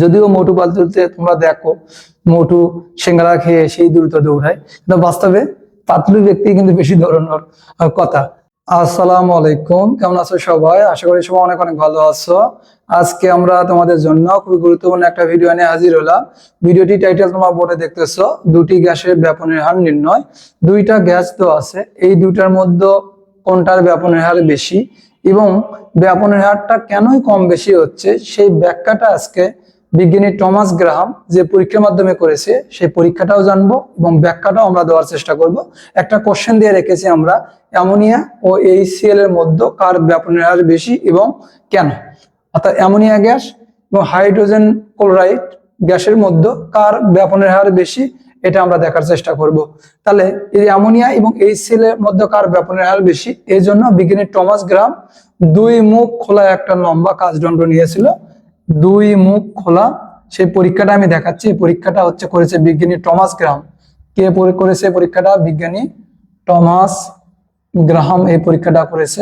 যদিও মোটু পাতলুতে তোমরা দেখো মোটু সিঙ্গারা খেয়ে সেই দ্রুত দৌড়ায়, কিন্তু বাস্তবে পাতলু ব্যক্তি কিন্তু বেশি দৌড়ানোর কথা। আসসালামু আলাইকুম, কেমন আছো সবাই? আশা করি সবাই অনেক অনেক ভালো আছো। আজকে আমরা তোমাদের জন্য খুবই গুরুত্বপূর্ণ একটা ভিডিও নিয়ে হাজির হলাম। ভিডিওটি টাইটেল তোমরা বোর্ডে দেখতেছো, দুটি গ্যাসের ব্যাপনের হার নির্ণয়। দুইটা গ্যাস তো আছে, এই দুইটার মধ্যে কোনটার ব্যাপনের হার বেশি এবং ব্যাপনের হারটা কেনই কম বেশি হচ্ছে সেই ব্যাখ্যাটা আজকে বিজ্ঞানী টমাস গ্রাহাম যে পরীক্ষার মাধ্যমে করেছে সেই পরীক্ষাটাও জানবো এবং ব্যাখ্যাটাও আমরা দেওয়ার চেষ্টা করব। একটা কোশ্চেন দিয়ে রেখেছি আমরা, অ্যামোনিয়া ও HCl এর মধ্যে কার ব্যাপনের হার বেশি এবং কেন। অর্থাৎ অ্যামোনিয়া গ্যাস এবং হাইড্রোজেন ক্লোরাইড গ্যাসের মধ্যে কার ব্যাপনের হার বেশি এটা আমরা দেখার চেষ্টা করব। তাহলে এই অ্যামোনিয়া এবং HCl এর মধ্যে কার ব্যাপনের হার বেশি, এই জন্য বিজ্ঞানী টমাস গ্রাহাম দুই মুখ খোলা একটা লম্বা কাচদণ্ড নিয়েছিল। দুই মুখ খোলা সেই পরীক্ষাটা আমি দেখাচ্ছি। এই পরীক্ষাটা করেছে বিজ্ঞানী টমাস গ্রাহাম। কে করেছে পরীক্ষাটা? বিজ্ঞানী টমাস গ্রাহাম এই পরীক্ষাটা করেছে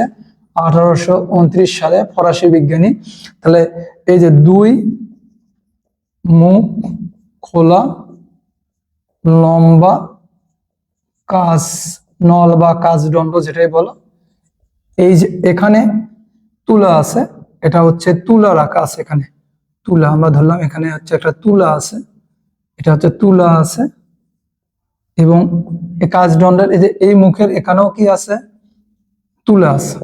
1829 সালে, ফরাসি বিজ্ঞানী। তাহলে এই যে দুই মুখ খোলা লম্বা কাচ নল বা কাচদণ্ড যেটাই বলো, এই যে এখানে তুলা আছে, এটা তুলা রাখা আছে। এখানে তুলা আমরা ধরলাম, এখানে একটা তুলা আছে, এটা তুলা আছে এবং এই কাচদণ্ডের এই যে এই মুখের এখানেও কি আছে? তুলা আছে,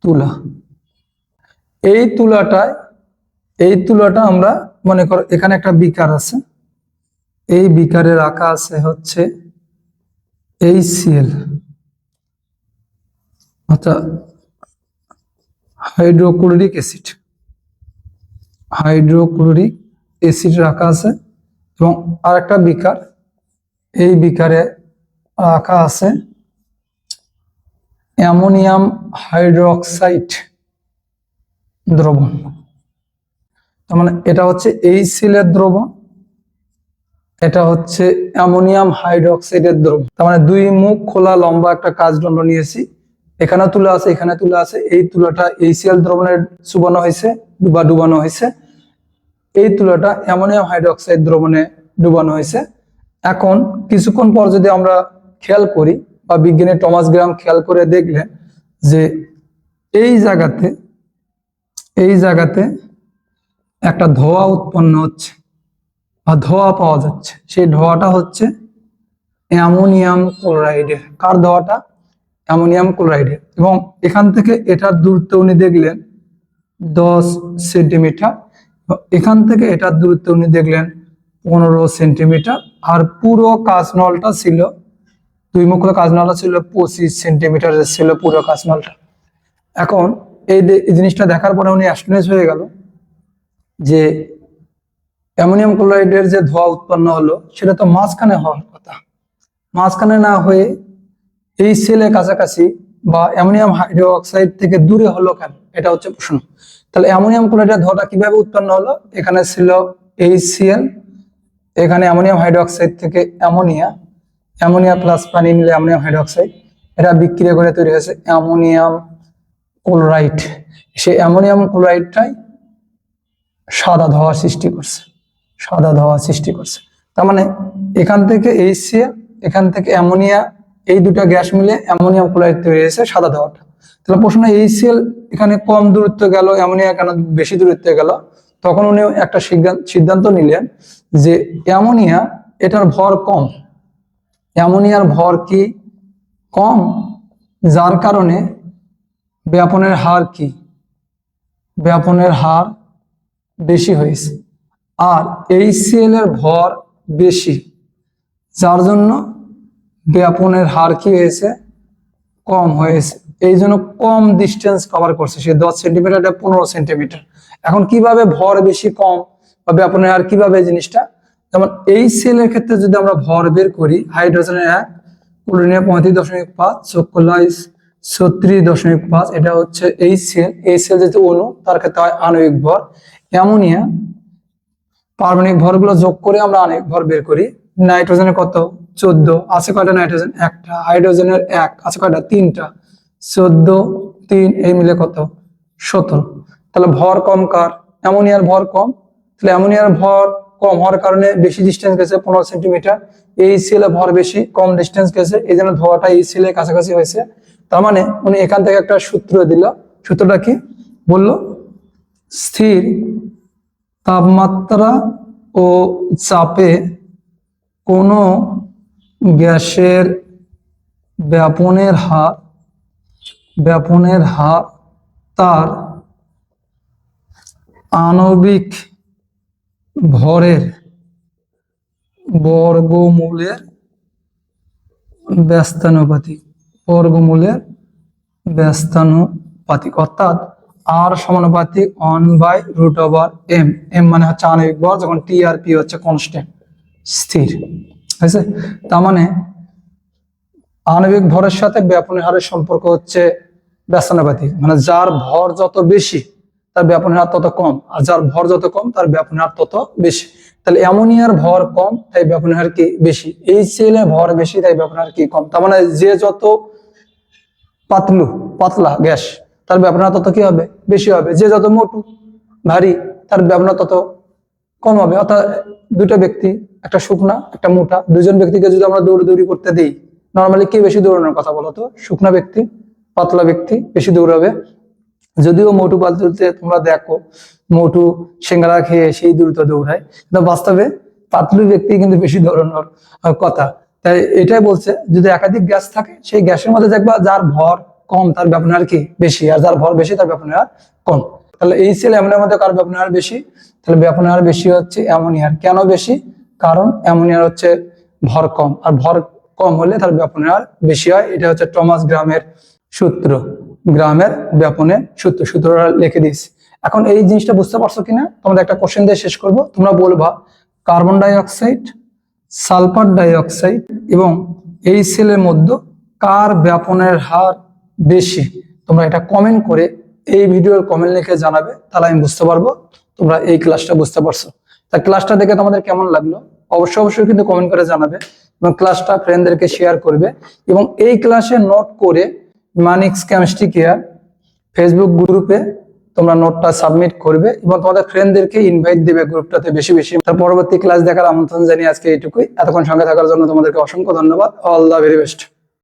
তুলা। এই তুলাটা আমরা মনে করো এখানে একটা বিকার আছে, এই বিকারে রাখা আছে HCl অর্থাৎ হাইড্রোক্লোরিক অ্যাসিড রাখা আছে এবং আর একটা বিকার, এই বিকারে রাখা আছে অ্যামোনিয়াম হাইড্রোক্সাইড দ্রবণ। তার মানে এটা HCl এর দ্রবণ, এটা অ্যামোনিয়াম হাইড্রোক্সাইডের দ্রবণ। তার মানে দুই মুখ খোলা লম্বা একটা কাচদণ্ড নিয়েছি, এখানে তুলা আছে, এখানে তুলা আছে। এই তুলাটা HCl দ্রবণে চুবানো হয়েছে বা ডুবানো হয়েছে, এই তুলাটা অ্যামোনিয়াম হাইড্রোক্সাইড দ্রবণে ডুবানো হয়েছে। এখন কিছুক্ষণ পর যদি আমরা খেয়াল করি বা বিজ্ঞানী টমাস গ্রাহাম খেয়াল করে দেখলেন যে এই জায়গাতে একটা ধোঁয়া উৎপন্ন হচ্ছে বা ধোঁয়া পাওয়া যাচ্ছে। সেই ধোঁয়াটা অ্যামোনিয়াম ক্লোরাইডের। কার ধোঁয়াটা? অ্যামোনিয়াম ক্লোরাইডের। এবং এখান থেকে এটার দূরত্ব উনি দেখলেন 10 সেন্টিমিটার, এখান থেকে এটার দূরত্ব উনি দেখলেন 15 সেন্টিমিটার। আর পুরো কাচনলটা ছিল, দুই মুখ কাচনলটা ছিল 25 সেন্টিমিটারের ছিল পুরো কাচনলটা। এখন এই জিনিসটা দেখার পরে উনি অ্যাস্টনিশ হয়ে গেল যে অ্যামোনিয়াম ক্লোরাইডের যে ধোঁয়া উৎপন্ন হলো সেটা তো মাঝখানে হওয়ার কথা, মাঝখানে না হয়ে HCl এর কাছাকাছি বা অ্যামোনিয়াম হাইড্রোক্সাইড থেকে দূরে হলো কেন? এটা প্রশ্ন। তাহলে অ্যামোনিয়াম ক্লোরাইডের ধোঁয়াটা কিভাবে উৎপন্ন হলো? এখানে ছিল HCl, এখানে অ্যামোনিয়াম হাইড্রোক্সাইড থেকে অ্যামোনিয়া প্লাস পানি মিলে অ্যামোনিয়াম হাইড্রোক্সাইড, এটা বিক্রিয়া করে তৈরি হয়েছে অ্যামোনিয়াম ক্লোরাইড। সেই অ্যামোনিয়াম ক্লোরাইডটাই সাদা ধোঁয়া সৃষ্টি করছে। তার মানে এখান থেকে HCl, এখান থেকে অ্যামোনিয়া, এই দুটা গ্যাস মিলে অ্যামোনিয়াম ক্লোরাইড তৈরি হয়েছে সাদা ধোঁয়াটা। তাহলে প্রশ্ন, HCl এখানে কম দূরত্ব গেল, অ্যামোনিয়া কেন বেশি দূরত্বে গেল? তখন উনি একটা সিদ্ধান্ত নিলেন যে অ্যামোনিয়া এটার ভর কম, অ্যামোনিয়ার ভর কি কম, যার কারণে ব্যাপনের হার বেশি হয়েছে। আর HCl এর ভর বেশি, যার জন্য ব্যাপনের হার কি হয়েছে? কম হয়েছে। এই জন্য কম ডিস্টেন্স কভার করছে, সে 10 সেন্টিমিটার 15 সেন্টিমিটার। এখন কিভাবে ভর বেশি কম বা ব্যাপনের হার কিভাবে জিনিসটা? যেমন HCl এর ক্ষেত্রে যদি আমরা ভর বের করি, হাইড্রোজেনের 1, ক্লোরিনের 35.5, সুক্রোজ 36.5, এটা HCl যেহেতু অণু তার ক্ষেত্রে হয় আণবিক ভর। অ্যামোনিয়া পারমাণবিক ভরগুলো যোগ করে আমরা আণবিক ভর বের করি। নাইট্রোজেনের কত? 14, আছে কয়টা নাইট্রোজেন? একটা। হাইড্রোজেনের 1, আছে কয়টা? 3টা। 14 3 এই মিলে কত? 17। তাহলে ভর কম কার? অ্যামোনিয়ার ভর কম, তাহলে অ্যামোনিয়ার ভর কম হওয়ার কারণে বেশি ডিস্টেন্স গেছে 15 সেন্টিমিটার, HCl এর ভর বেশি কম ডিস্টেন্স গেছে, এই জন্য ধোঁয়াটা HCl এর কাছাকাছি হয়েছে। তার মানে উনি এখান থেকে একটা সূত্র দিল। সূত্রটা কি বললো? স্থির তাপমাত্রা ও চাপে কোনো গ্যাসের ব্যাপনের হার তার আণবিক ভরের বর্গমূলের ব্যস্তানুপাতিক অর্থাৎ আর সমানুপাতিক 1/√m। m মানে হচ্ছে আণবিক ভর, যখন টি আর পি হচ্ছে কনস্ট্যান্ট, স্থির হয়েছে। তার মানে আণবিক ভরের সাথে ব্যাপনের হারের সম্পর্ক হচ্ছে ব্যস্তানুপাতিক, মানে যার ভর যত বেশি তার ব্যাপনের হার তত কম, আর যার ভর যত কম তার ব্যাপনের হার তত বেশি। তাহলে অ্যামোনিয়ার ভর কম তাই ব্যাপনের হার কি বেশি, HCl এর ভর বেশি তাই ব্যাপনের হার কি কম। তার মানে যে যত পাতলা গ্যাস তার ব্যাপনের হার তত কি হবে, বেশি হবে। যে যত মোটু ভারী তার ব্যাপনের তত কম হবে। অর্থাৎ দুটো ব্যক্তি, একটা শুকনা একটা মোটা, দুজন ব্যক্তিকে যদি আমরা দৌড়াদৌড়ি করতে দিই, নর্মালি কে বেশি দৌড়ানোর কথা বলতো? শুকনা ব্যক্তি, পাতলা ব্যক্তি বেশি দৌড়াবে। যদিও মোটু পাতলুতে তোমরা দেখো মোটু সিঙ্গারা খেয়ে সেই দ্রুত দৌড়ায়, কিন্তু বাস্তবে পাতলু ব্যক্তি কিন্তু বেশি দৌড়ানোর কথা। তাই এটাই বলছে, যদি একাধিক গ্যাস থাকে সেই গ্যাসের মধ্যে দেখবা যার ভর কম তার ব্যাপনের হার কি বেশি, আর যার ভর বেশি তার ব্যাপনের হার কম। তাহলে HCl অ্যামোনিয়ার মধ্যে কার ব্যাপনের হার বেশি? তাহলে ব্যাপনের হার বেশি হচ্ছে অ্যামোনিয়ার। কেন বেশি? কারণ অ্যামোনিয়ার হচ্ছে ভর কম, আর ভর কম হলে তার ব্যাপনের হার বেশি হয়। এটা হচ্ছে টমাস গ্রামের সূত্র, গ্রামের ব্যাপনের সূত্রটা লিখে দিয়েছি। এখন এই জিনিসটা বুঝতে পারছো কিনা তোমাদের একটা কোশ্চেন দিয়ে শেষ করব। তোমরা বলবা carbon die oxide, sulphur die oxide এবং HCl এর মধ্যে কার ব্যাপনের হার বেশি? তোমরা এটা কমেন্ট করে এই ভিডিওর কমেন্ট লিখে জানাবে, তাহলে আমি বুঝতে পারবো তোমরা এই ক্লাসটা বুঝতে পারছো। তা ক্লাসটা দেখে তোমাদের কেমন লাগলো অবশ্যই কিন্তু কমেন্ট করে জানাবে, এবং ক্লাসটা ফ্রেন্ডদেরকে শেয়ার করবে। এবং এই ক্লাসে নোট করে মানিক্স কেমিস্ট্রি কেয়ার ফেসবুক গ্রুপে তোমরা নোটটা সাবমিট করবে এবং তোমাদের ফ্রেন্ডদেরকে ইনভাইট দিবে গ্রুপটাতে বেশি বেশি। তার পরবর্তী ক্লাস দেখার আমন্ত্রণ জানিয়ে আজকে এইটুকুই। এতক্ষণ সঙ্গে থাকার জন্য তোমাদেরকে অসংখ্য ধন্যবাদ। All the very best.